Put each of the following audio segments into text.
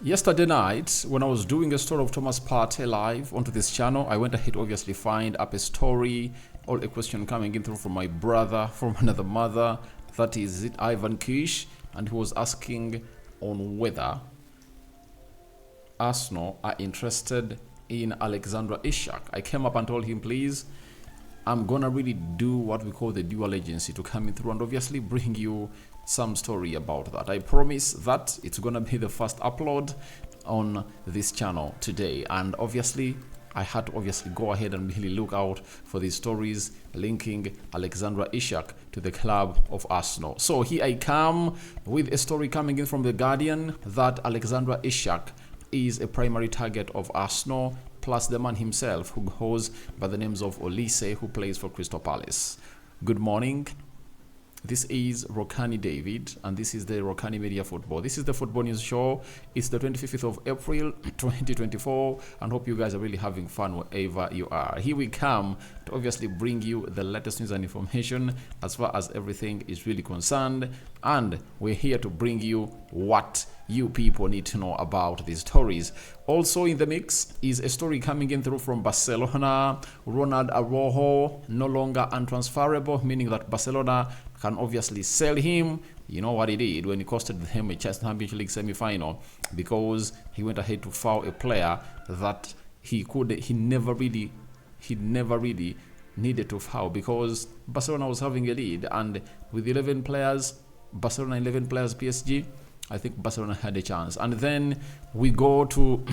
Yesterday night, when I was doing a story of Thomas Partey live onto this channel, I went ahead to obviously find up a story or a question coming in through from my brother, from another mother, that is it, Ivan Kish, and he was asking on whether Arsenal are interested in Alexander Isak. I came up and told him, please, I'm gonna really do what we call the dual agency to come in through and obviously bring you some story about that. I promise that it's gonna be the first upload on this channel today, and obviously I had to obviously go ahead and really look out for these stories linking Alexander Isak to the club of Arsenal. So here I come with a story coming in from The Guardian that Alexander Isak is a primary target of Arsenal, plus the man himself who goes by the names of Olise, who plays for Crystal Palace. Good morning. This is Rokani David, and this is the Rokani Media Football. This is the Football News Show. It's the 25th of April, 2024, and hope you guys are really having fun wherever you are. Here we come to obviously bring you the latest news and information as far as everything is really concerned, and we're here to bring you what you people need to know about these stories. Also in the mix is a story coming in through from Barcelona. Ronald Araujo no longer untransferable, meaning that Barcelona can obviously sell him. You know what he did when he costed them a Championship League semi-final, because he went ahead to foul a player that he never really needed to foul, because Barcelona was having a lead, and with 11 players, Barcelona 11 players PSG, I think Barcelona had a chance. And then we go to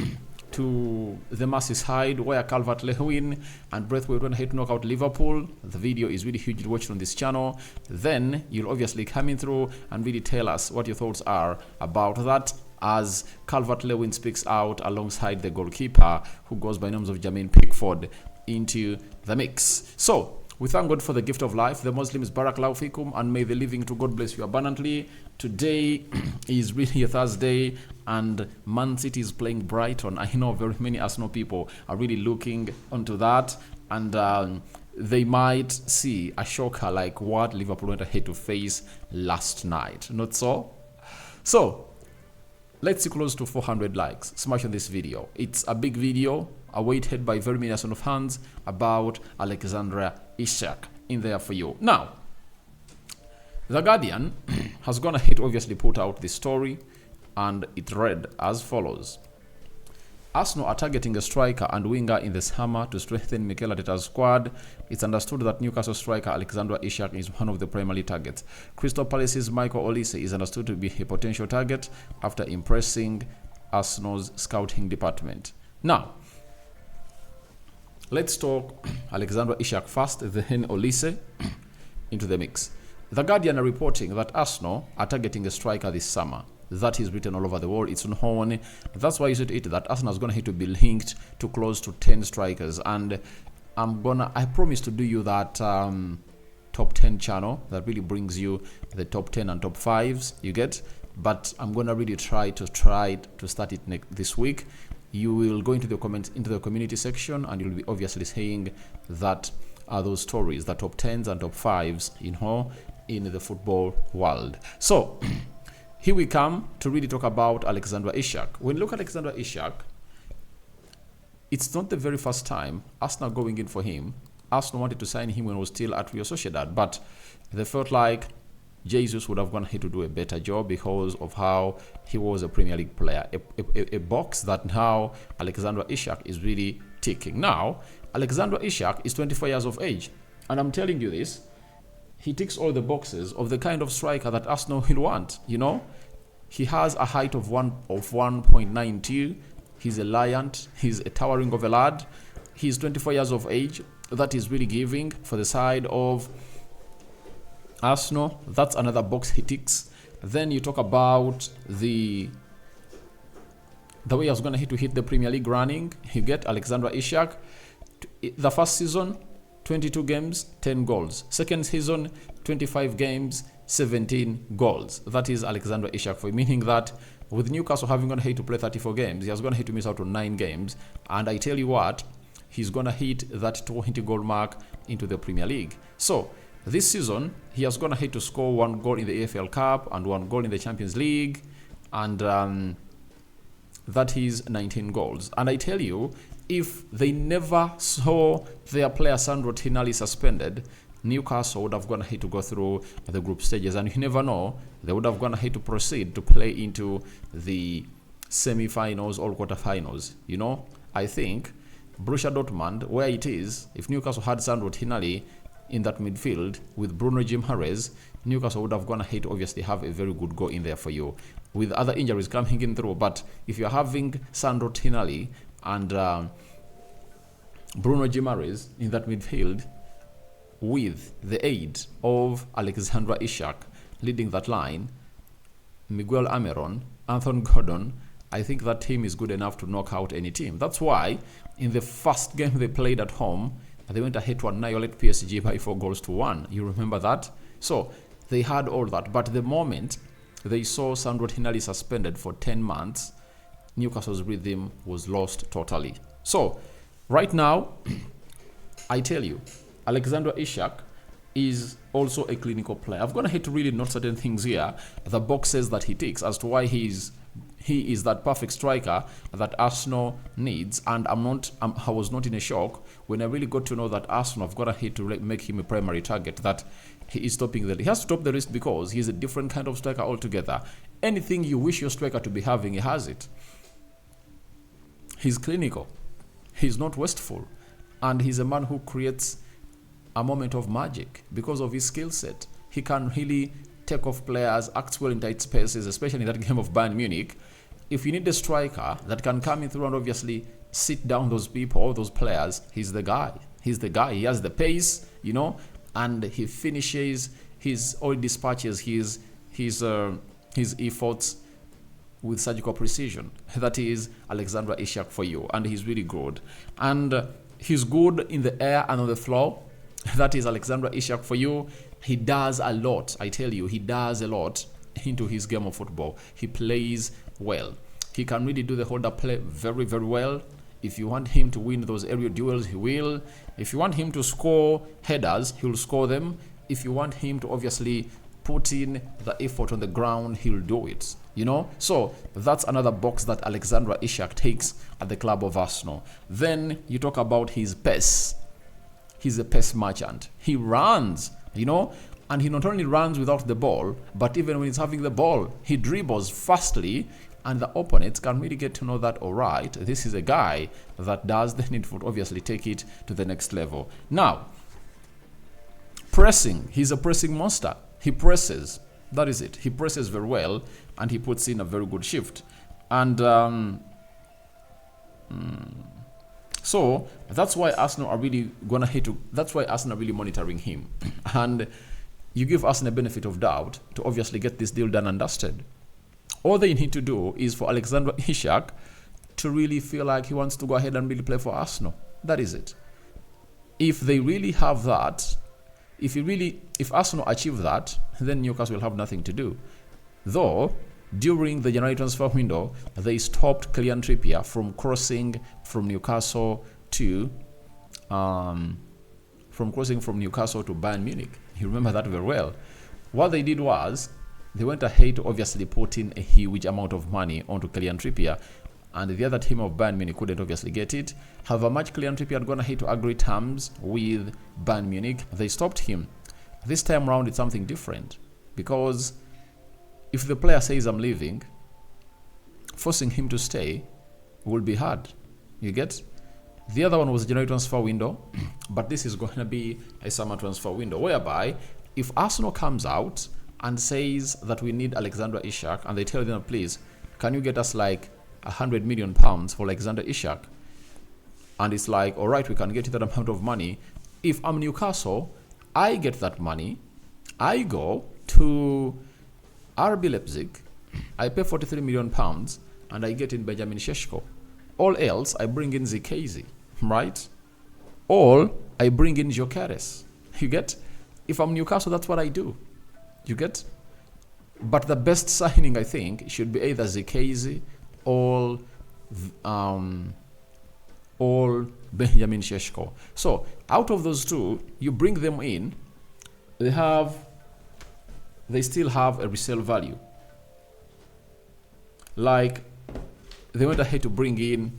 the Merseyside, where Calvert-Lewin and Braithwaite went ahead to knock out Liverpool. The video is really hugely watched on this channel. Then you'll obviously come in through and really tell us what your thoughts are about that, as Calvert-Lewin speaks out alongside the goalkeeper, who goes by names of Jermaine Pickford, into the mix. So we thank God for the gift of life. The Muslims, Barakallahu fikum, and may the living to God bless you abundantly. Today is really a Thursday, and Man City is playing Brighton. I know very many Arsenal people are really looking onto that, and they might see a shocker like what Liverpool went ahead to face last night. Not so? So let's see close to 400 likes. Smash on this video. It's a big video awaited by very many Arsenal fans about Alexander Isak in there for you. Now, The Guardian has gone ahead to obviously put out this story, and it read as follows. Arsenal are targeting a striker and winger in the summer to strengthen Micheal Arteta's squad. It's understood that Newcastle striker Alexander Isak is one of the primary targets. Crystal Palace's Micheal Olise is understood to be a potential target after impressing Arsenal's scouting department. Now, let's talk Alexander Isak first, then Olise into the mix. The Guardian are reporting that Arsenal are targeting a striker this summer. That is written all over the world. It's known. That's why you said it that Arsenal is going to have to be linked to close to 10 strikers. And I promise to do you that top 10 channel that really brings you the top 10 and top 5s. You get? But I'm gonna really try to start it this week. You will go into the community section, and you'll be obviously saying that are those stories, the top 10s and top 5s, you know, in the football world. So here we come to really talk about Alexander Isak. When you look at Alexander Isak, it's not the very first time Arsenal going in for him. Arsenal wanted to sign him when he was still at Real Sociedad, but they felt like Jesus would have gone here to do a better job because of how he was a Premier League player, a box that now Alexander Isak is really ticking. Now, Alexander Isak is 24 years of age, and I'm telling you this, he ticks all the boxes of the kind of striker that Arsenal will want. You know, he has a height of 1.92. He's a lion. He's a towering of a lad. He's 24 years of age. That is really giving for the side of Arsenal. That's another box he ticks. Then you talk about the way he was going to hit the Premier League running. You get Alexander Isak. The first season, 22 games, 10 goals. Second season, 25 games, 17 goals. That is Alexander Isak for you, meaning that with Newcastle having gone ahead to play 34 games, he has gone ahead to miss out on 9 games. And I tell you what, he's going to hit that 20 goal mark into the Premier League. So this season, he has gone ahead to score 1 goal in the AFL Cup and 1 goal in the Champions League. And That is 19 goals. And I tell you, if they never saw their player Sandro Tonali suspended, Newcastle would have gone ahead to go through the group stages. And you never know, they would have gone ahead to proceed to play into the semi-finals or quarter-finals. You know, I think Borussia Dortmund, where it is, if Newcastle had Sandro Tonali in that midfield with Bruno Guimaraes, Newcastle would have gone ahead to obviously have a very good goal in there for you, with other injuries coming in through. But if you're having Sandro Tonali and Bruno Guimaraes in that midfield, with the aid of Alexander Isak leading that line, Miguel Almiron, Anthony Gordon, I think that team is good enough to knock out any team. That's why in the first game they played at home, they went ahead to annihilate PSG by 4-1. You remember that? So they had all that. But the moment they saw Sandro Tonali suspended for 10 months, Newcastle's rhythm was lost totally. So right now, I tell you, Alexander Isak is also a clinical player. I've gone ahead to really note certain things here. The box says that he ticks as to why he is that perfect striker that Arsenal needs. And I was not in a shock when I really got to know that Arsenal have got ahead to make him a primary target, that he is stopping he has to stop the risk because he's a different kind of striker altogether. Anything you wish your striker to be having, he has it. He's clinical. He's not wasteful. And he's a man who creates a moment of magic because of his skill set. He can really take off players, acts well in tight spaces, especially in that game of Bayern Munich. If you need a striker that can come in through and obviously sit down those people, all those players, he's the guy. He's the guy. He has the pace, you know, and he finishes or dispatches his efforts with surgical precision. That is Alexander Isak for you, and he's really good. And he's good in the air and on the floor. That is Alexander Isak for you. He does a lot. I tell you, he does a lot into his game of football. He plays well. He can really do the hold-up play very, very well. If you want him to win those aerial duels, he will. If you want him to score headers, he'll score them. If you want him to obviously put in the effort on the ground, he'll do it. You know? So that's another box that Alexander Isak takes at the club of Arsenal. Then you talk about his pace. He's a pace merchant. He runs, you know, and he not only runs without the ball, but even when he's having the ball, he dribbles fastly, and the opponents can really get to know that, all right, this is a guy that does the needful, obviously take it to the next level. Now, pressing. He's a pressing monster. He presses. That is it. He presses very well, and he puts in a very good shift. And so that's why Arsenal are really gonna hit to. That's why Arsenal are really monitoring him, and you give Arsenal a benefit of doubt to obviously get this deal done and dusted. All they need to do is for Alexander Isak to really feel like he wants to go ahead and really play for Arsenal. That is it. If they really have that, if Arsenal achieve that, then Newcastle will have nothing to do. Though during the January transfer window, they stopped Kylian Trippier from crossing from Newcastle to Bayern Munich. You remember that very well. What they did was they went ahead to obviously put in a huge amount of money onto Kylian Trippier, and the other team of Bayern Munich couldn't obviously get it. However much Kylian Trippier had gone ahead to agree terms with Bayern Munich, they stopped him. This time around it's something different, because if the player says I'm leaving, forcing him to stay will be hard. You get? The other one was a January transfer window, but this is going to be a summer transfer window, whereby if Arsenal comes out and says that we need Alexander Isak, and they tell them, please, can you get us like £100 million for Alexander Isak? And it's like, all right, we can get you that amount of money. If I'm Newcastle, I get that money, I go to RB Leipzig, I pay £43 million, and I get in Benjamin Šeško. All else, I bring in Zikazi, right? All, I bring in Gyökeres. You get? If I'm Newcastle, that's what I do. You get? But the best signing, I think, should be either Zikazi or Benjamin Šeško. So, out of those two, you bring them in, they still have a resale value. Like, they went ahead to bring in,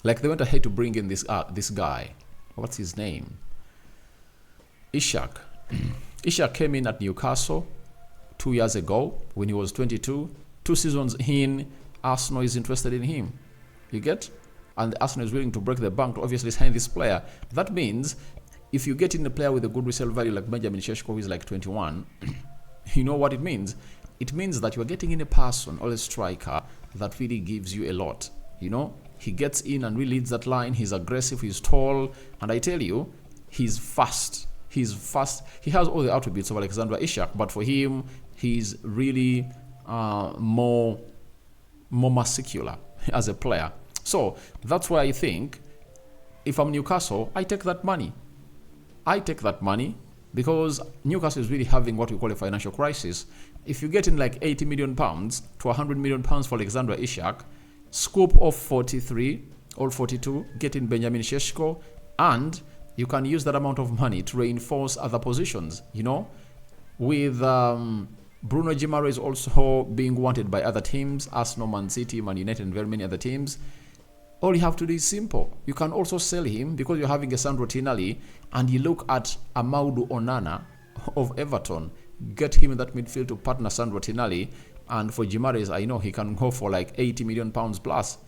this guy. What's his name? Isak. Isak came in at Newcastle 2 years ago when he was 22. 2 seasons in, Arsenal is interested in him. You get? And Arsenal is willing to break the bank to obviously sign this player. That means if you get in a player with a good resale value like Benjamin Sesko, who is like 21, you know what it means? It means that you are getting in a person or a striker that really gives you a lot. You know, he gets in and really leads that line. He's aggressive, he's tall, and I tell you, he's fast. He's fast. He has all the attributes of Alexander Isak, but for him, he's really more muscular as a player. So that's why I think if I'm Newcastle, I take that money. Because Newcastle is really having what we call a financial crisis. If you get in like £80 million to £100 million for Alexander Isak, scoop off 43 or 42, get in Benjamin Sesko, and you can use that amount of money to reinforce other positions, you know, with Bruno Guimaraes also being wanted by other teams, Arsenal, Man City, Man United, and very many other teams. All you have to do is simple. You can also sell him because you're having a Sandro Tonali, and you look at Amadou Onana of Everton. Get him in that midfield to partner Sandro Tonali, and for Guimaraes, I know he can go for like £80 million plus,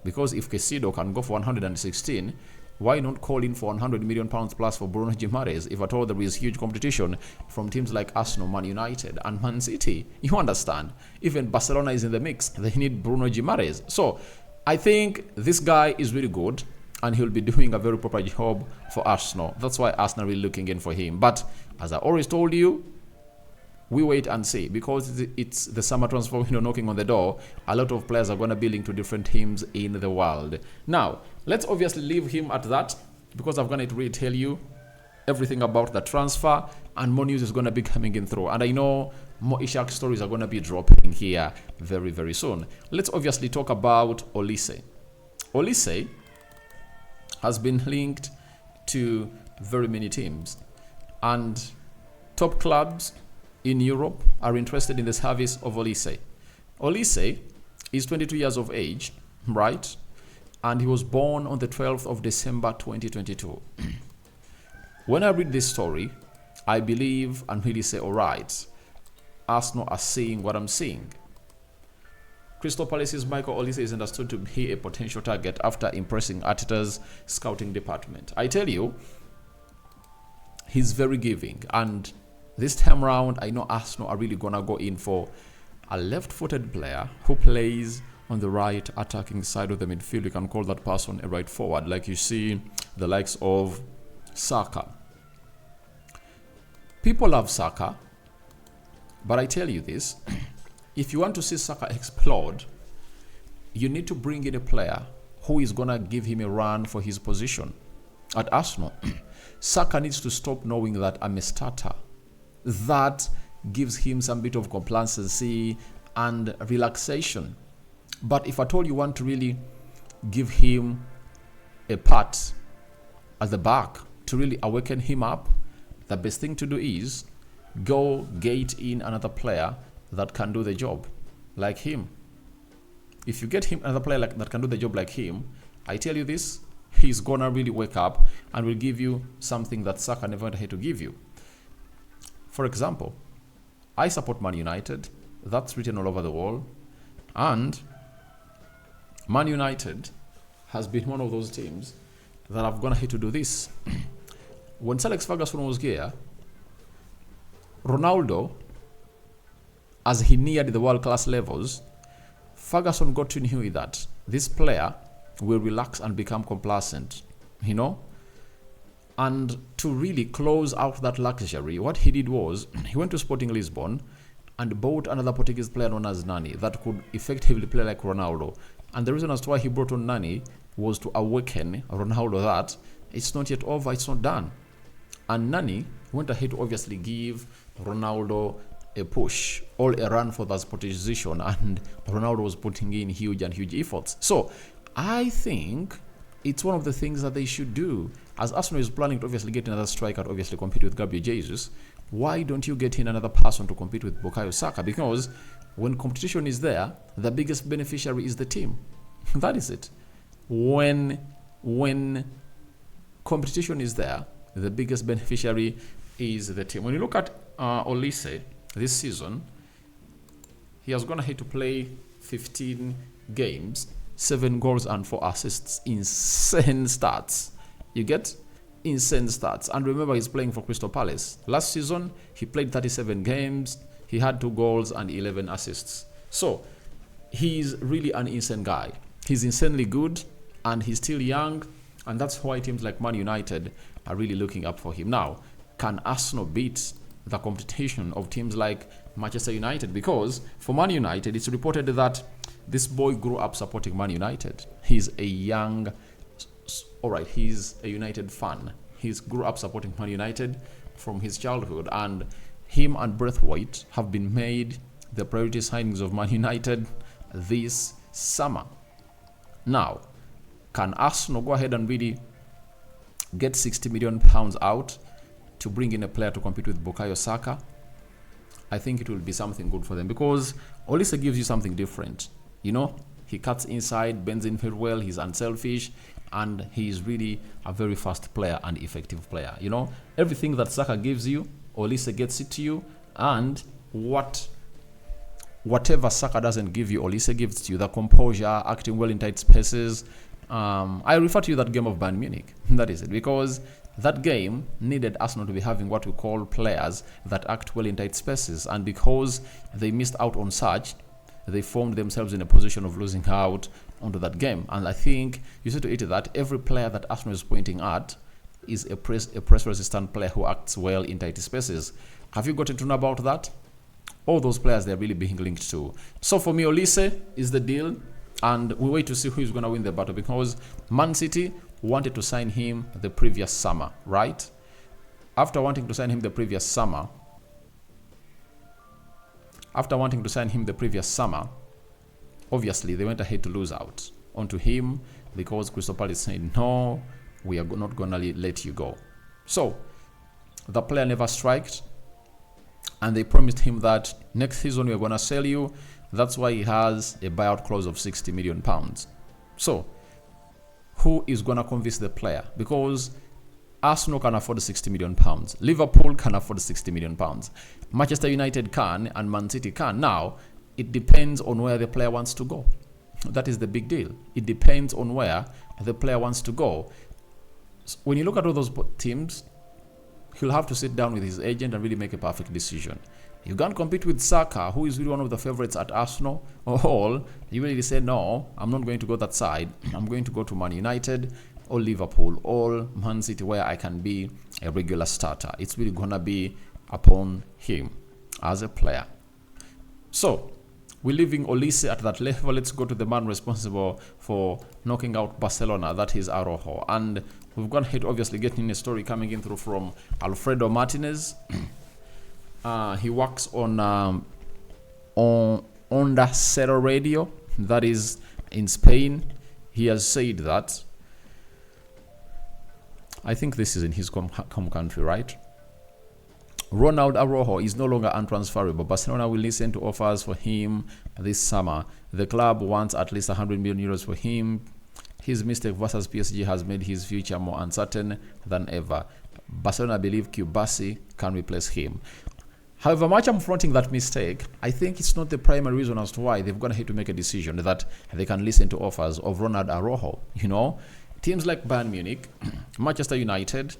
because if Caicedo can go for 116, why not call in for £100 million plus for Bruno Guimaraes if at all there is huge competition from teams like Arsenal, Man United, and Man City? You understand? Even Barcelona is in the mix. They need Bruno Guimaraes. So I think this guy is really good, and he'll be doing a very proper job for Arsenal. That's why Arsenal are really looking in for him. But as I always told you, we wait and see, because it's the summer transfer window knocking on the door. A lot of players are going to be linked to different teams in the world. Now, let's obviously leave him at that, because I'm going to really tell you everything about the transfer, and more news is going to be coming in through. And I know more Isak stories are going to be dropping here very, very soon. Let's obviously talk about Olise. Olise has been linked to very many teams, and top clubs in Europe are interested in the service of Olise. Olise is 22 years of age, right? And he was born on the 12th of December 2022. When I read this story, I believe and really say, all right, Arsenal are seeing what I'm seeing. Crystal Palace's Michael Olise is understood to be a potential target after impressing Arteta's scouting department. I tell you, he's very giving, and this time around, I know Arsenal are really going to go in for a left-footed player who plays on the right attacking side of the midfield. You can call that person a right forward, like you see the likes of Saka. People love Saka, but I tell you this, if you want to see Saka explode, you need to bring in a player who is going to give him a run for his position. At Arsenal, Saka needs to stop knowing that I'm a starter. That gives him some bit of complacency and relaxation. But if at all you want to really give him a pat at the back to really awaken him up, the best thing to do is go gate in another player that can do the job like him. If you get him another player that can do the job like him, I tell you this, he's gonna really wake up and will give you something that Saka never had to give you. For example, I support Man United. That's written all over the wall. And Man United has been one of those teams that have gone ahead to do this. When Sir Alex Ferguson was here, Ronaldo, as he neared the world-class levels, Ferguson got to know that this player will relax and become complacent, you know? And to really close out that luxury, what he did was, he went to Sporting Lisbon and bought another Portuguese player known as Nani that could effectively play like Ronaldo. And the reason as to why he brought on Nani was to awaken Ronaldo that it's not yet over, it's not done. And Nani went ahead to obviously give Ronaldo a push, all a run for that position, and Ronaldo was putting in huge efforts. So I think it's one of the things that they should do. As Arsenal is planning to obviously get another striker to obviously compete with Gabriel Jesus, why don't you get in another person to compete with Bukayo Saka? Because When competition is there, the biggest beneficiary is the team. That is it. When competition is there, the biggest beneficiary is the team. When you look at Olise this season, he has gone ahead to play 15 games, 7 goals and 4 assists. Insane stats. You get? Insane stats. And remember, he's playing for Crystal Palace. Last season, he played 37 games. He had 2 goals and 11 assists. So, he's really an insane guy. He's insanely good, and he's still young, and that's why teams like Man United are really looking up for him. Now, can Arsenal beat the competition of teams like Manchester United? Because for Man United, it's reported that this boy grew up supporting Man United. He's a United fan. He grew up supporting Man United from his childhood, and him and Braithwaite have been made the priority signings of Man United this summer. Now, can Arsenal go ahead and really get £60 million out to bring in a player to compete with Bukayo Saka? I think it will be something good for them, because Olise gives you something different. You know, he cuts inside, bends in very well, he's unselfish, and he's really a very fast player and effective player. You know, everything that Saka gives you, Olise gets it to you, and whatever Saka doesn't give you, Olise gives to you. The composure, acting well in tight spaces. I refer to you that game of Bayern Munich. That is it, because that game needed Arsenal to be having what we call players that act well in tight spaces, and because they missed out on such, they formed themselves in a position of losing out onto that game. And I think you see to it that every player that Arsenal is pointing at is a press-resistant player who acts well in tight spaces. Have you gotten to know about that? All those players, they're really being linked to. So for me, Olise is the deal, and we wait to see who is going to win the battle, because Man City wanted to sign him the previous summer, right? After wanting to sign him the previous summer, obviously they went ahead to lose out onto him, because Crystal Palace said, no, we are not going to let you go. So the player never striked, and they promised him that next season we are going to sell you. That's why he has a buyout clause of £60 million. So who is going to convince the player? Because Arsenal can afford £60 million. Liverpool can afford £60 million. Manchester United can, and Man City can. Now, it depends on where the player wants to go. That is the big deal. It depends on where the player wants to go. When you look at all those teams, he'll have to sit down with his agent and really make a perfect decision. You can't compete with Saka, who is really one of the favorites at Arsenal. You really say, no, I'm not going to go that side. I'm going to go to Man United or Liverpool or Man City, where I can be a regular starter. It's really going to be upon him as a player. So, we're leaving Olise at that level. Let's go to the man responsible for knocking out Barcelona. That is Araujo. And we've gone ahead, obviously, getting a story coming in through from Alfredo Martinez. He works on Onda Cero Radio, that is in Spain. He has said that, I think this is in his home country, right? Ronald Araujo is no longer untransferable. Barcelona will listen to offers for him this summer. The club wants at least 100 million euros for him. His mistake versus PSG has made his future more uncertain than ever. Barcelona believe Kubasi can replace him. However much I'm fronting that mistake, I think it's not the primary reason as to why they've gone ahead to make a decision that they can listen to offers of Ronald Araujo. You know, teams like Bayern Munich, Manchester United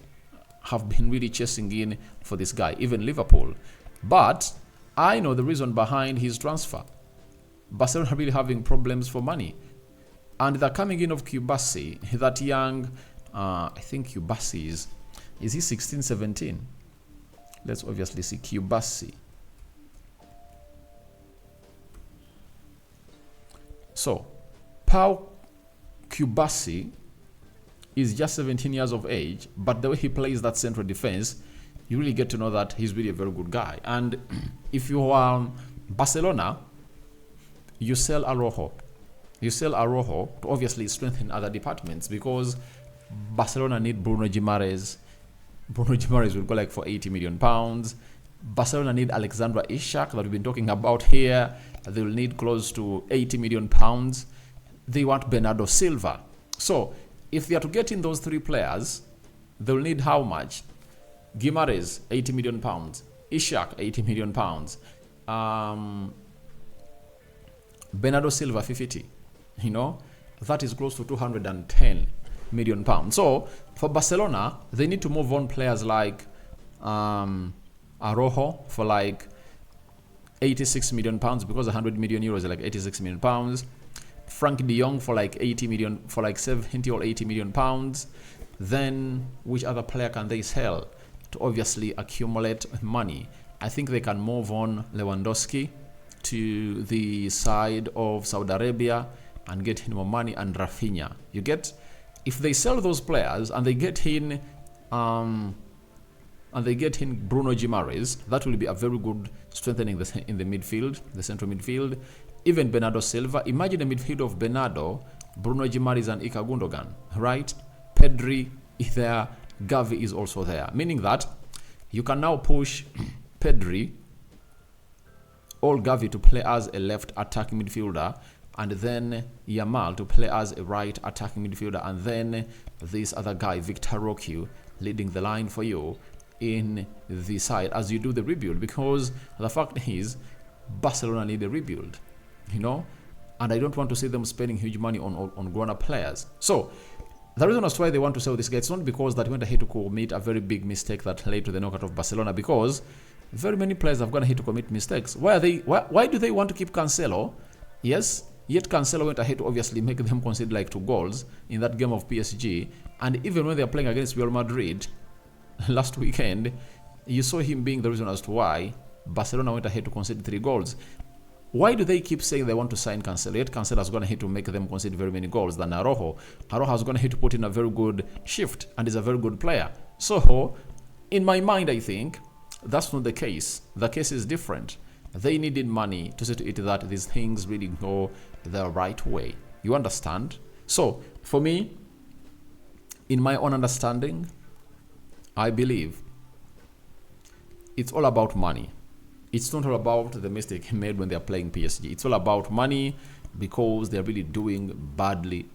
have been really chasing in for this guy, even Liverpool. But I know the reason behind his transfer. Barcelona are really having problems for money. And the coming in of Kubasi, that young, I think Kubasi is he 16, 17? Let's obviously see Kubasi. So, Pau Kubasi is just 17 years of age, but the way he plays that central defense, you really get to know that he's really a very good guy. And if you are Barcelona, you sell Araujo. You sell Araujo to obviously strengthen other departments, because Barcelona need Bruno Guimaraes. Bruno Guimaraes will go like for £80 million. Barcelona need Alexander Isak that we've been talking about here. They will need close to 80 million pounds. They want Bernardo Silva. So if they are to get in those three players, they will need how much? Guimaraes, 80 million pounds. Isak, 80 million pounds. Bernardo Silva, 50. You know, that is close to 210 million pounds. So for Barcelona, they need to move on players like Araujo for like 86 million pounds, because 100 million euros is like 86 million pounds. Frank de Jong for like 80 million, for like 70 or 80 million pounds. Then which other player can they sell to obviously accumulate money? I think they can move on Lewandowski to the side of Saudi Arabia and get him more money, and Rafinha. You get, if they sell those players and they get in Bruno Guimaraes, that will be a very good strengthening in the midfield, the central midfield. Even Bernardo Silva. Imagine a midfield of Bernardo, Bruno Guimaraes and Ilkay Gundogan, right? Pedri is there, Gavi is also there. Meaning that you can now push Pedri or Gavi to play as a left attacking midfielder, and then Yamal to play as a right attacking midfielder, and then this other guy, Victor Roque, leading the line for you in the side as you do the rebuild. Because the fact is, Barcelona need a rebuild, you know, and I don't want to see them spending huge money on grown-up players. So the reason as to why they want to sell this guy, it's not because that went ahead to commit a very big mistake that led to the knockout of Barcelona, because very many players have gone ahead to commit mistakes. Why do they want to keep Cancelo? Yes, yet Cancelo went ahead to obviously make them concede like 2 goals in that game of PSG. And even when they are playing against Real Madrid last weekend, you saw him being the reason as to why Barcelona went ahead to concede 3 goals. Why do they keep saying they want to sign Cancelo? Yet Cancelo has gone ahead to make them concede very many goals than Araujo. Araujo has gone ahead to put in a very good shift and is a very good player. So, in my mind, I think that's not the case. The case is different. They needed money to see to it that these things really go the right way. You understand? So, for me, in my own understanding, I believe it's all about money. It's not all about the mistake made when they're playing PSG. It's all about money, because they're really doing badly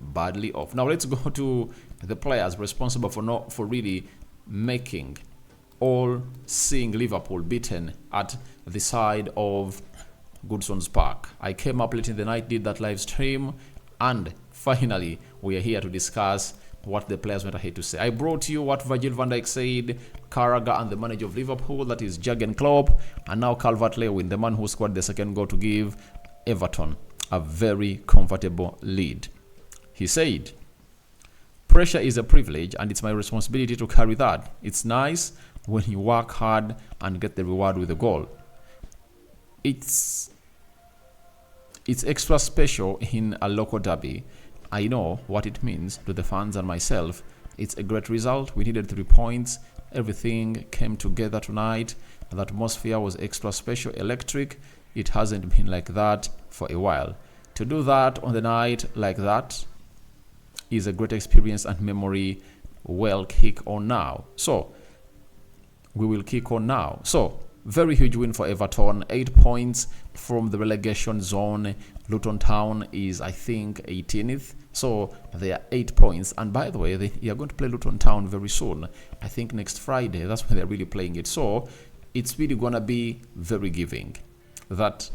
off. Now let's go to the players responsible for really making or seeing Liverpool beaten at the side of Goodson's Park. I came up late in the night, did that live stream, and finally we are here to discuss what the players went ahead to say. I brought you what Virgil van Dijk said, Carragher and the manager of Liverpool, that is Jurgen Klopp, and now Calvert-Lewin, the man who scored the second goal to give Everton a very comfortable lead. He said, "Pressure is a privilege and it's my responsibility to carry that. It's nice when you work hard and get the reward with a goal. It's extra special in a local derby. I know what it means to the fans and myself. It's a great result. We needed 3 points. Everything came together tonight. The atmosphere was extra special, electric. It hasn't been like that for a while. To do that on the night like that is a great experience and memory. Well, kick on now." So, we will kick on now. So, very huge win for Everton. 8 points from the relegation zone. Luton Town is, I think, 18th. So they are 8 points. And by the way, they are going to play Luton Town very soon. I think next Friday. That's when they're really playing it. So it's really going to be very giving that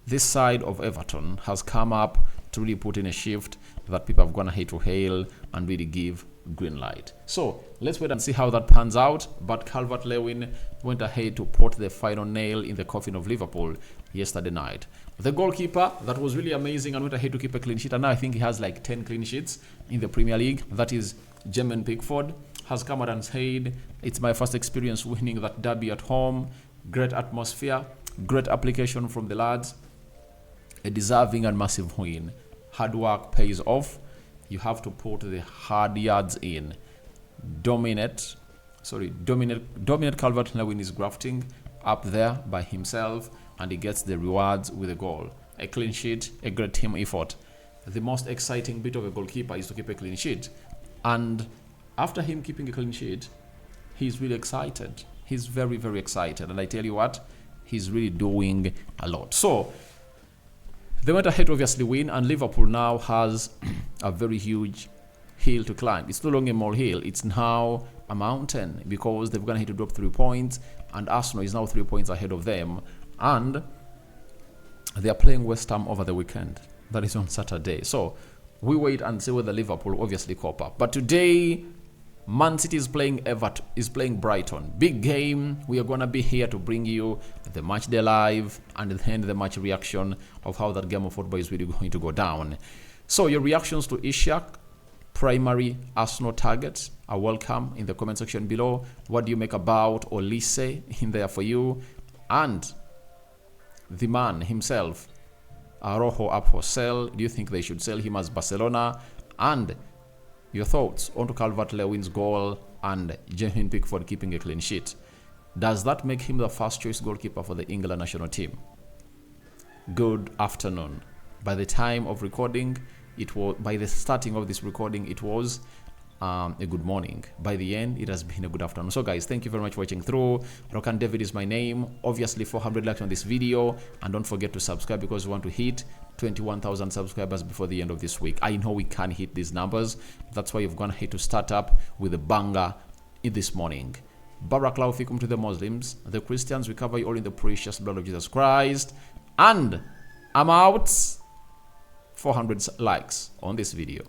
this side of Everton has come up to really put in a shift that people have gone ahead to hail and really give green light. So let's wait and see how that pans out. But Calvert-Lewin went ahead to put the final nail in the coffin of Liverpool yesterday night. The goalkeeper, that was really amazing and went ahead to keep a clean sheet. And now I think he has like 10 clean sheets in the Premier League. That is Jermaine Pickford, has come out and said, "It's my first experience winning that derby at home. Great atmosphere, great application from the lads. A deserving and massive win. Hard work pays off. You have to put the hard yards in. Dominate Calvert-Lewin is grafting up there by himself, and he gets the rewards with a goal. A clean sheet, a great team effort. The most exciting bit of a goalkeeper is to keep a clean sheet. And after him keeping a clean sheet, he's really excited. He's very, very excited. And I tell you what, he's really doing a lot. So they went ahead to obviously win, and Liverpool now has a very huge hill to climb. It's no longer a molehill, it's now a mountain, because they've gone ahead to drop 3 points, and Arsenal is now 3 points ahead of them, and they are playing West Ham over the weekend. That is on Saturday. So we wait and see whether Liverpool obviously cope up. But today, Man City is playing Everton, is playing Brighton. Big game. We are gonna be here to bring you the match day live and then the match reaction of how that game of football is really going to go down. So your reactions to Isak, primary Arsenal targets, are welcome in the comment section below. What do you make about Olise in there for you? And the man himself, Araujo, up for sale. Do you think they should sell him as Barcelona? And your thoughts on Calvert-Lewin's goal and Jermaine Pickford keeping a clean sheet. Does that make him the first choice goalkeeper for the England national team? Good afternoon. By the time of recording, by the starting of this recording, it was a good morning. By the end, it has been a good afternoon. So guys, thank you very much for watching through. Rokani David is my name. Obviously 400 likes on this video, and don't forget to subscribe, because we want to hit 21,000 subscribers before the end of this week. I know we can hit these numbers. That's why you've gone ahead to start up with a banger in this morning. Barakallahu fikum to the Muslims, the Christians. We cover you all in the precious blood of Jesus Christ. And I'm out. 400 likes on this video.